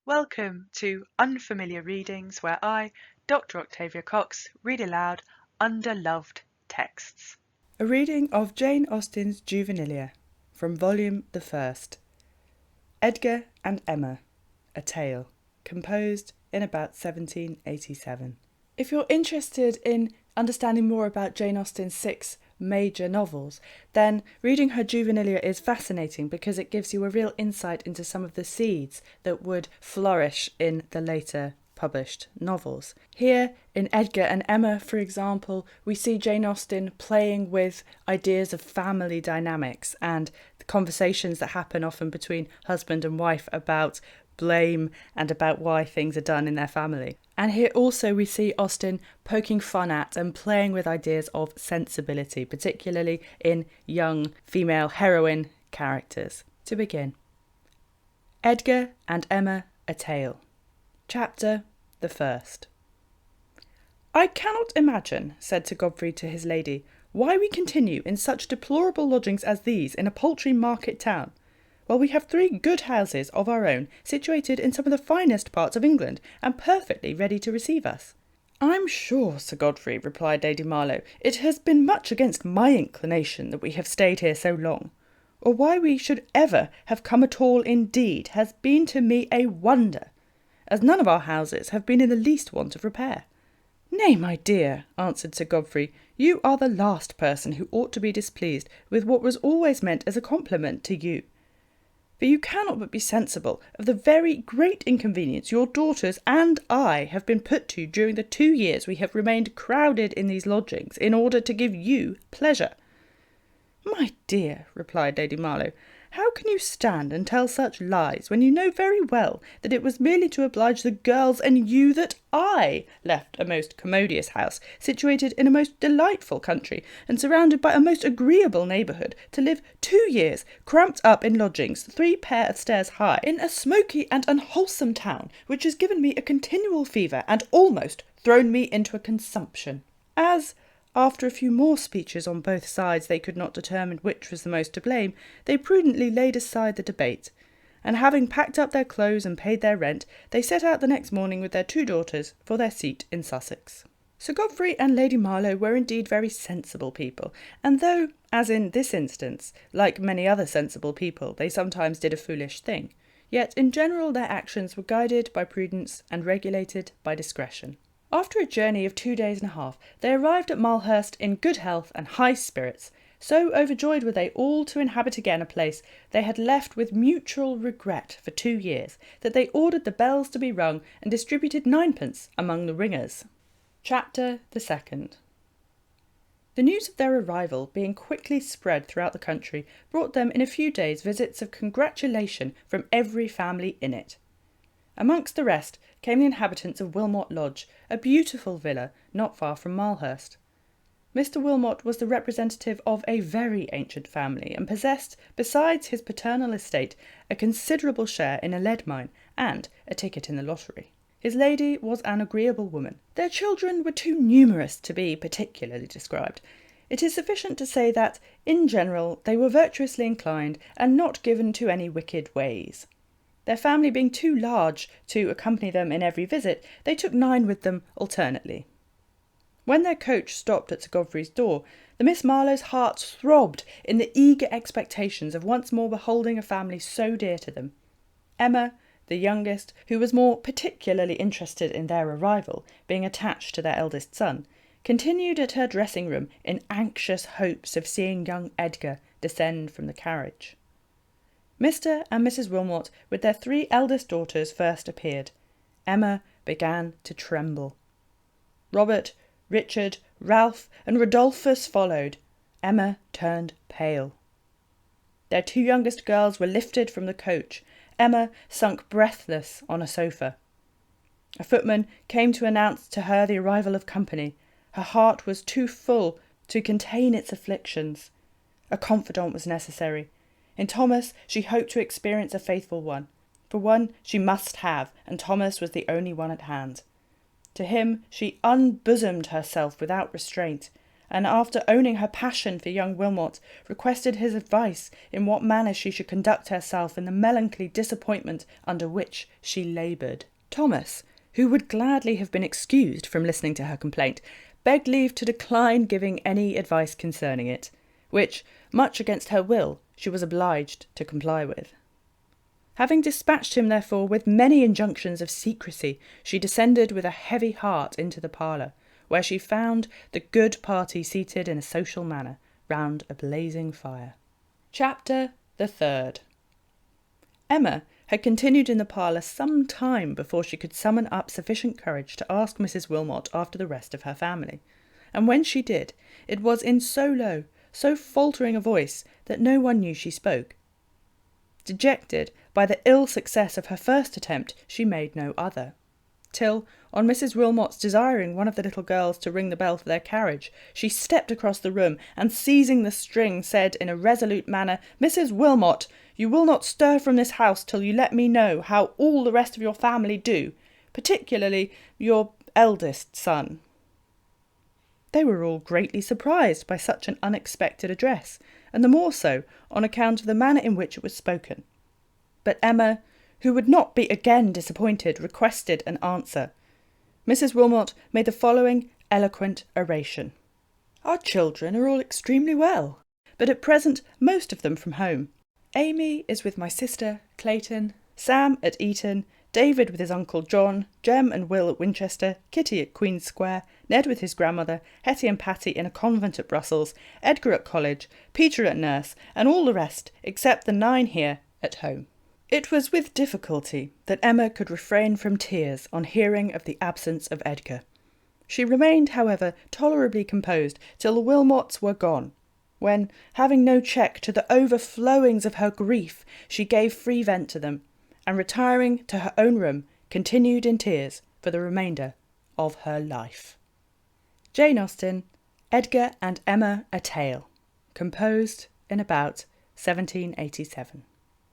Welcome to Unfamiliar Readings, where I, Dr. Octavia Cox, read aloud underloved texts. A reading of Jane Austen's Juvenilia, from volume the first. Edgar and Emma, a tale, composed in about 1787. If you're interested in understanding more about Jane Austen's 6 major novels, then reading her Juvenilia is fascinating because it gives you a real insight into some of the seeds that would flourish in the later published novels. Here, in Edgar and Emma, for example, we see Jane Austen playing with ideas of family dynamics and the conversations that happen often between husband and wife about blame and about why things are done in their family. And here also we see Austen poking fun at and playing with ideas of sensibility, particularly in young female heroine characters. To begin, Edgar and Emma, a tale. Chapter the first. I cannot imagine, said Sir Godfrey to his lady, why we continue in such deplorable lodgings as these in a paltry market town, while we have 3 good houses of our own situated in some of the finest parts of England, and perfectly ready to receive us. I'm sure, Sir Godfrey, replied Lady Marlowe, it has been much against my inclination that we have stayed here so long, or why we should ever have come at all indeed has been to me a wonder, as none of our houses have been in the least want of repair. Nay, my dear, answered Sir Godfrey, you are the last person who ought to be displeased with what was always meant as a compliment to you. For you cannot but be sensible of the very great inconvenience your daughters and I have been put to during the 2 years we have remained crowded in these lodgings in order to give you pleasure. My dear, replied Lady Marlowe, how can you stand and tell such lies when you know very well that it was merely to oblige the girls and you that I left a most commodious house, situated in a most delightful country, and surrounded by a most agreeable neighbourhood, to live 2 years cramped up in lodgings 3 pair of stairs high, in a smoky and unwholesome town, which has given me a continual fever, and almost thrown me into a consumption. As after a few more speeches on both sides they could not determine which was the most to blame, they prudently laid aside the debate, and having packed up their clothes and paid their rent, they set out the next morning with their 2 daughters for their seat in Sussex. Sir Godfrey and Lady Marlowe were indeed very sensible people, and though, as in this instance, like many other sensible people, they sometimes did a foolish thing, yet in general their actions were guided by prudence and regulated by discretion. After a journey of 2 days and a half, they arrived at Marlhurst in good health and high spirits. So overjoyed were they all to inhabit again a place they had left with mutual regret for 2 years, that they ordered the bells to be rung and distributed 9pence among the ringers. Chapter the second. The news of their arrival, being quickly spread throughout the country, brought them in a few days visits of congratulation from every family in it. Amongst the rest came the inhabitants of Wilmot Lodge, a beautiful villa not far from Marlhurst. Mr. Wilmot was the representative of a very ancient family, and possessed, besides his paternal estate, a considerable share in a lead mine and a ticket in the lottery. His lady was an agreeable woman. Their children were too numerous to be particularly described. It is sufficient to say that, in general, they were virtuously inclined, and not given to any wicked ways. Their family being too large to accompany them in every visit, they took 9 with them alternately. When their coach stopped at Sir Godfrey's door, the Miss Marlowes' hearts throbbed in the eager expectations of once more beholding a family so dear to them. Emma, the youngest, who was more particularly interested in their arrival, being attached to their eldest son, continued at her dressing-room in anxious hopes of seeing young Edgar descend from the carriage. Mr. and Mrs. Wilmot, with their 3 eldest daughters, first appeared. Emma began to tremble. Robert, Richard, Ralph, and Rodolphus followed. Emma turned pale. Their 2 youngest girls were lifted from the coach. Emma sunk breathless on a sofa. A footman came to announce to her the arrival of company. Her heart was too full to contain its afflictions. A confidant was necessary. In Thomas she hoped to experience a faithful one. For one she must have, and Thomas was the only one at hand. To him she unbosomed herself without restraint, and after owning her passion for young Wilmot, requested his advice in what manner she should conduct herself in the melancholy disappointment under which she laboured. Thomas, who would gladly have been excused from listening to her complaint, begged leave to decline giving any advice concerning it, which, much against her will, she was obliged to comply with. Having dispatched him, therefore, with many injunctions of secrecy, she descended with a heavy heart into the parlour, where she found the good party seated in a social manner round a blazing fire. Chapter the 3rd. Emma had continued in the parlour some time before she could summon up sufficient courage to ask Mrs. Wilmot after the rest of her family, and when she did, it was in so low, so faltering a voice that no one knew she spoke. Dejected by the ill success of her first attempt, she made no other, till, on Mrs. Wilmot's desiring one of the little girls to ring the bell for their carriage, she stepped across the room, and seizing the string, said in a resolute manner, "Mrs. Wilmot, you will not stir from this house till you let me know how all the rest of your family do, particularly your eldest son." They were all greatly surprised by such an unexpected address, and the more so on account of the manner in which it was spoken. But Emma, who would not be again disappointed, requested an answer. Mrs. Wilmot made the following eloquent oration. "Our children are all extremely well, but at present most of them from home. Amy is with my sister Clayton, Sam at Eton, David with his uncle John, Jem and Will at Winchester, Kitty at Queen's Square, Ned with his grandmother, Hetty and Patty in a convent at Brussels, Edgar at college, Peter at nurse, and all the rest, except the 9 here, at home." It was with difficulty that Emma could refrain from tears on hearing of the absence of Edgar. She remained, however, tolerably composed till the Wilmots were gone, when, having no check to the overflowings of her grief, she gave free vent to them, and retiring to her own room, continued in tears for the remainder of her life. Jane Austen, Edgar and Emma, a Tale, composed in about 1787.